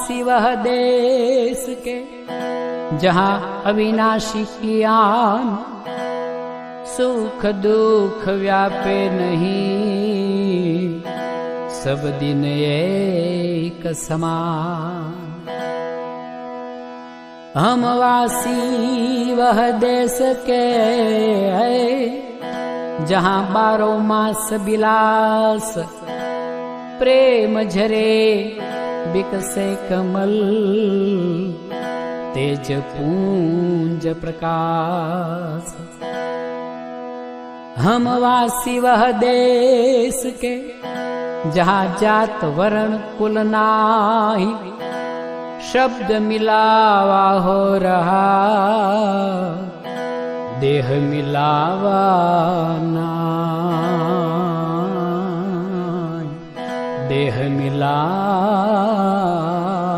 वासी वह देश के जहाँ अविनाशी की आन, सुख दुख व्यापे नहीं, सब दिन एक समान। हम वासी वह देश के है जहाँ 12 मास विलास, प्रेम झरे बिकसे कमल, तेज पूंज प्रकाश। हम वासी वह देश के जहाँ जात वर्ण कुल नाही, शब्द मिलावा हो रहा, देह मिलावा ना, देह मिला